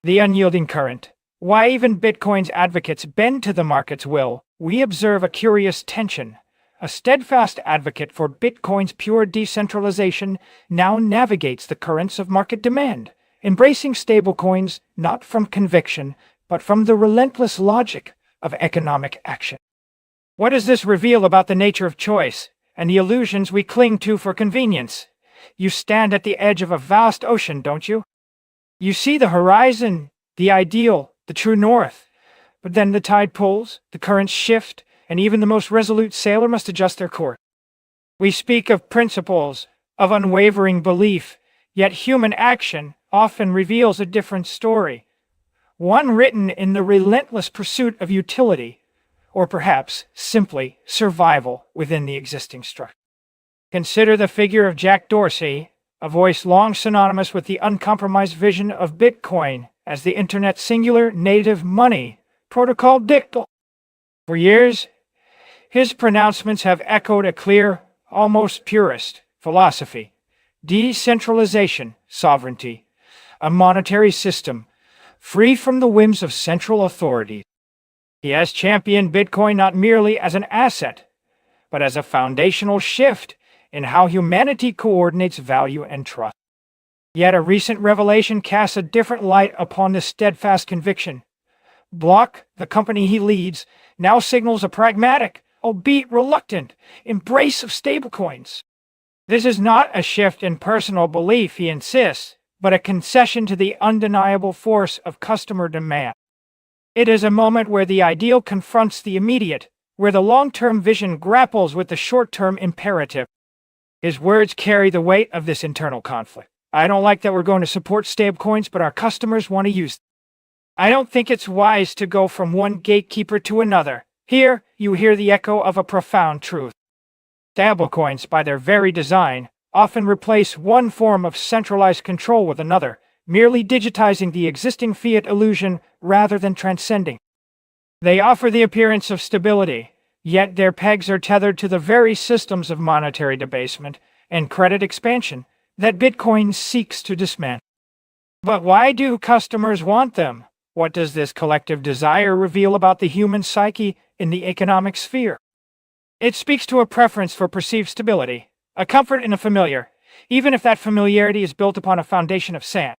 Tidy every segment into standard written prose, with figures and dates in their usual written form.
The unyielding current. Why even Bitcoin's advocates bend to the market's will, we observe a curious tension. A steadfast advocate for Bitcoin's pure decentralization now navigates the currents of market demand, embracing stablecoins not from conviction, but from the relentless logic of economic action. What does this reveal about the nature of choice and the illusions we cling to for convenience? You stand at the edge of a vast ocean, don't you? You see the horizon, the ideal, the true north. But then the tide pulls, the currents shift, and even the most resolute sailor must adjust their course. We speak of principles, of unwavering belief, yet human action often reveals a different story. One written in the relentless pursuit of utility, or perhaps simply survival within the existing structure. Consider the figure of Jack Dorsey, a voice long synonymous with the uncompromised vision of Bitcoin as the Internet's singular native money protocol dictal. For years, his pronouncements have echoed a clear, almost purist philosophy: decentralization, sovereignty, a monetary system free from the whims of central authorities. He has championed Bitcoin not merely as an asset, but as a foundational shift in how humanity coordinates value and trust. Yet a recent revelation casts a different light upon this steadfast conviction. Block, the company he leads, now signals a pragmatic, albeit reluctant, embrace of stablecoins. This is not a shift in personal belief, he insists, but a concession to the undeniable force of customer demand. It is a moment where the ideal confronts the immediate, where the long-term vision grapples with the short-term imperative. His words carry the weight of this internal conflict. I don't like that we're going to support stablecoins, but our customers want to use them. I don't think it's wise to go from one gatekeeper to another. Here, you hear the echo of a profound truth. Stablecoins, by their very design, often replace one form of centralized control with another, merely digitizing the existing fiat illusion rather than transcending. They offer the appearance of stability, yet their pegs are tethered to the very systems of monetary debasement and credit expansion that Bitcoin seeks to dismantle. But why do customers want them? What does this collective desire reveal about the human psyche in the economic sphere? It speaks to a preference for perceived stability, a comfort in the familiar, even if that familiarity is built upon a foundation of sand.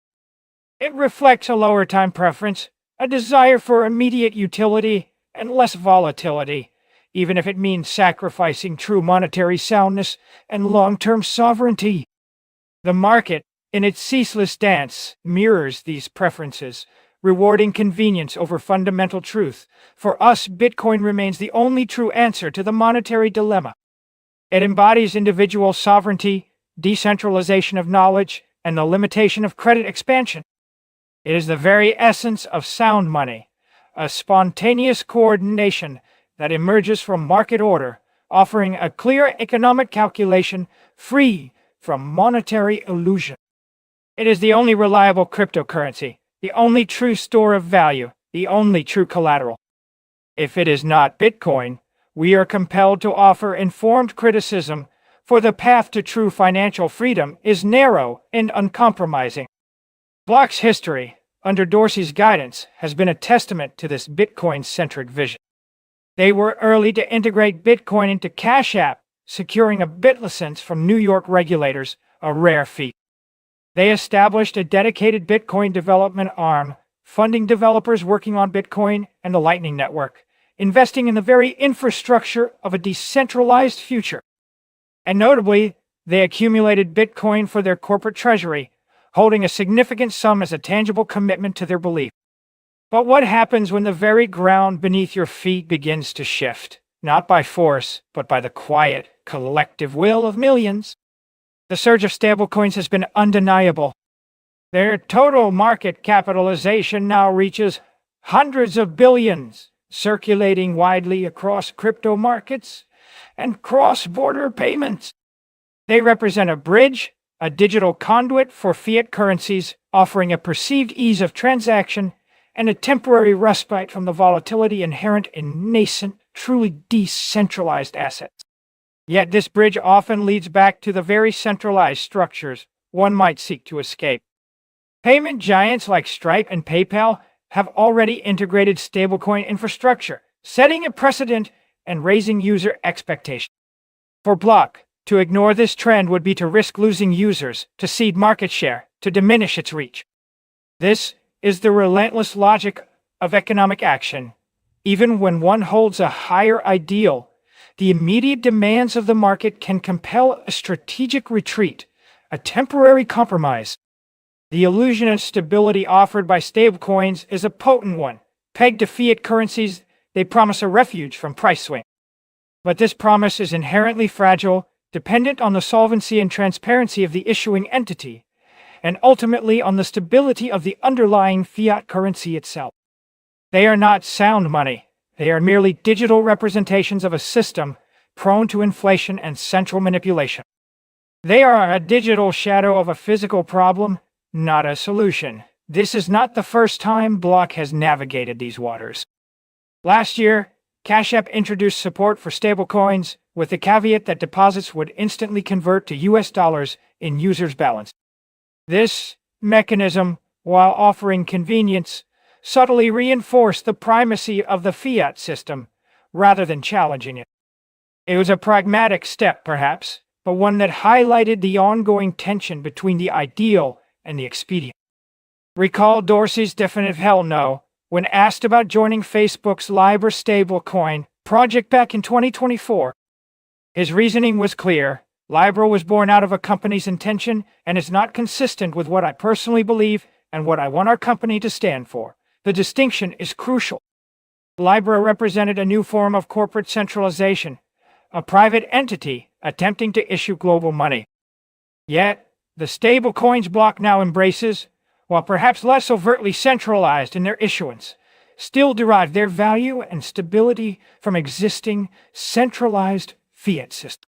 It reflects a lower time preference, a desire for immediate utility and less volatility, even if it means sacrificing true monetary soundness and long-term sovereignty. The market, in its ceaseless dance, mirrors these preferences, rewarding convenience over fundamental truth. For us, Bitcoin remains the only true answer to the monetary dilemma. It embodies individual sovereignty, decentralization of knowledge, and the limitation of credit expansion. It is the very essence of sound money, a spontaneous coordination that emerges from market order, offering a clear economic calculation free from monetary illusion. It is the only reliable cryptocurrency, the only true store of value, the only true collateral. If it is not Bitcoin, we are compelled to offer informed criticism, for the path to true financial freedom is narrow and uncompromising. Block's history, under Dorsey's guidance, has been a testament to this Bitcoin-centric vision. They were early to integrate Bitcoin into Cash App, securing a BitLicense from New York regulators, a rare feat. They established a dedicated Bitcoin development arm, funding developers working on Bitcoin and the Lightning Network, investing in the very infrastructure of a decentralized future. And notably, they accumulated Bitcoin for their corporate treasury, holding a significant sum as a tangible commitment to their belief. But what happens when the very ground beneath your feet begins to shift? Not by force, but by the quiet, collective will of millions. The surge of stablecoins has been undeniable. Their total market capitalization now reaches hundreds of billions, circulating widely across crypto markets and cross-border payments. They represent a bridge, a digital conduit for fiat currencies, offering a perceived ease of transaction and a temporary respite from the volatility inherent in nascent, truly decentralized assets. Yet this bridge often leads back to the very centralized structures one might seek to escape. Payment giants like Stripe and PayPal have already integrated stablecoin infrastructure, setting a precedent and raising user expectations. For Block, to ignore this trend would be to risk losing users, to cede market share, to diminish its reach. This is the relentless logic of economic action. Even when one holds a higher ideal, the immediate demands of the market can compel a strategic retreat, a temporary compromise. The illusion of stability offered by stablecoins is a potent one. Pegged to fiat currencies, they promise a refuge from price swings. But this promise is inherently fragile, dependent on the solvency and transparency of the issuing entity, and ultimately on the stability of the underlying fiat currency itself. They are not sound money. They are merely digital representations of a system prone to inflation and central manipulation. They are a digital shadow of a physical problem, not a solution. This is not the first time Block has navigated these waters. Last year, Cash App introduced support for stablecoins, with the caveat that deposits would instantly convert to US dollars in users' balance. This mechanism, while offering convenience, subtly reinforced the primacy of the fiat system rather than challenging it. It was a pragmatic step, perhaps, but one that highlighted the ongoing tension between the ideal and the expedient. Recall Dorsey's definitive hell no when asked about joining Facebook's Libra stablecoin project back in 2024. His reasoning was clear. Libra was born out of a company's intention and is not consistent with what I personally believe and what I want our company to stand for. The distinction is crucial. Libra represented a new form of corporate centralization, a private entity attempting to issue global money. Yet, the stablecoins Block now embraces, while perhaps less overtly centralized in their issuance, still derive their value and stability from existing centralized fiat systems.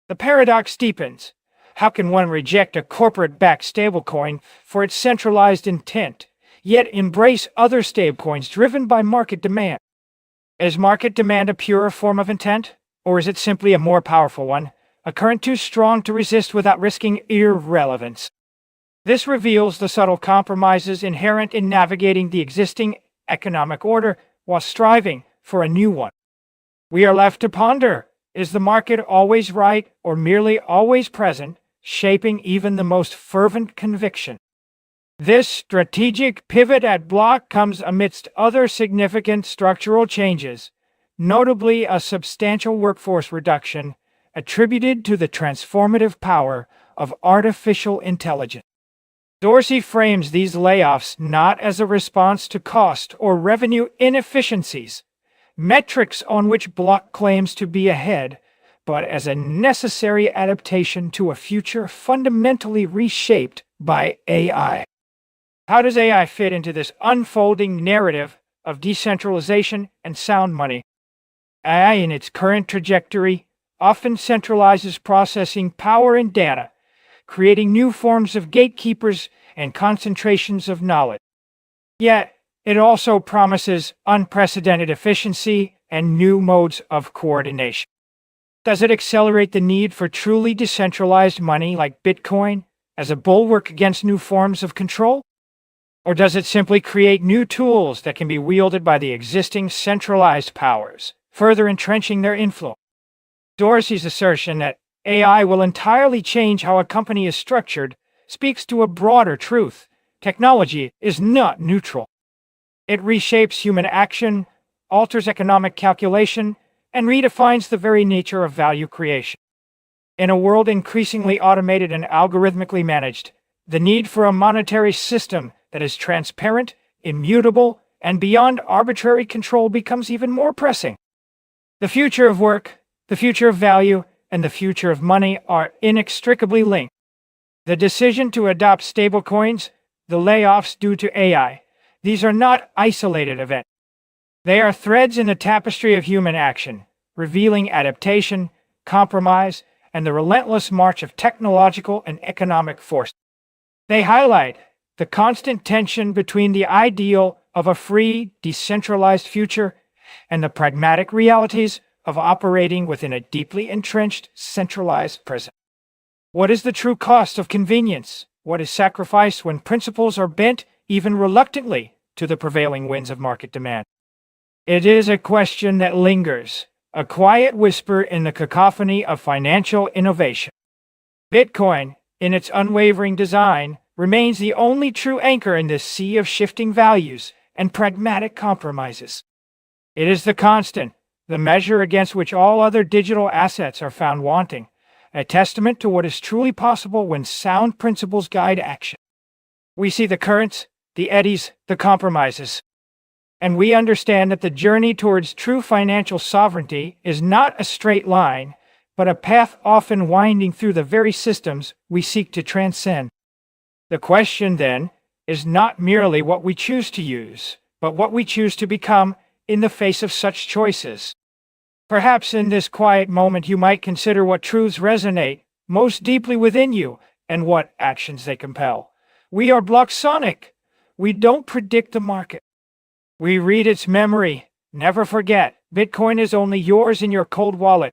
The paradox deepens. How can one reject a corporate-backed stablecoin for its centralized intent, yet embrace other stablecoins driven by market demand? Is market demand a purer form of intent, or is it simply a more powerful one, a current too strong to resist without risking irrelevance? This reveals the subtle compromises inherent in navigating the existing economic order while striving for a new one. We are left to ponder. Is the market always right or merely always present, shaping even the most fervent conviction? This strategic pivot at Block comes amidst other significant structural changes, notably a substantial workforce reduction attributed to the transformative power of artificial intelligence. Dorsey frames these layoffs not as a response to cost or revenue inefficiencies, metrics on which Block claims to be ahead, but as a necessary adaptation to a future fundamentally reshaped by AI. How does AI fit into this unfolding narrative of decentralization and sound money? AI, in its current trajectory, often centralizes processing power and data, creating new forms of gatekeepers and concentrations of knowledge. Yet, it also promises unprecedented efficiency and new modes of coordination. Does it accelerate the need for truly decentralized money like Bitcoin as a bulwark against new forms of control? Or does it simply create new tools that can be wielded by the existing centralized powers, further entrenching their influence? Dorsey's assertion that AI will entirely change how a company is structured speaks to a broader truth. Technology is not neutral. It reshapes human action, alters economic calculation, and redefines the very nature of value creation. In a world increasingly automated and algorithmically managed, the need for a monetary system that is transparent, immutable, and beyond arbitrary control becomes even more pressing. The future of work, the future of value, and the future of money are inextricably linked. The decision to adopt stablecoins, the layoffs due to AI, these are not isolated events. They are threads in the tapestry of human action, revealing adaptation, compromise, and the relentless march of technological and economic force. They highlight the constant tension between the ideal of a free, decentralized future and the pragmatic realities of operating within a deeply entrenched, centralized present. What is the true cost of convenience, What is sacrificed when principles are bent, even reluctantly, to the prevailing winds of market demand? It is a question that lingers, a quiet whisper in the cacophony of financial innovation. Bitcoin, in its unwavering design, remains the only true anchor in this sea of shifting values and pragmatic compromises. It is the constant, the measure against which all other digital assets are found wanting, a testament to what is truly possible when sound principles guide action. We see the currents, the eddies, the compromises, and we understand that the journey towards true financial sovereignty is not a straight line, but a path often winding through the very systems we seek to transcend. The question, then, is not merely what we choose to use, but what we choose to become in the face of such choices. Perhaps in this quiet moment you might consider what truths resonate most deeply within you and what actions they compel. We are blocksonic. We don't predict the market. We read its memory. Never forget, Bitcoin is only yours in your cold wallet,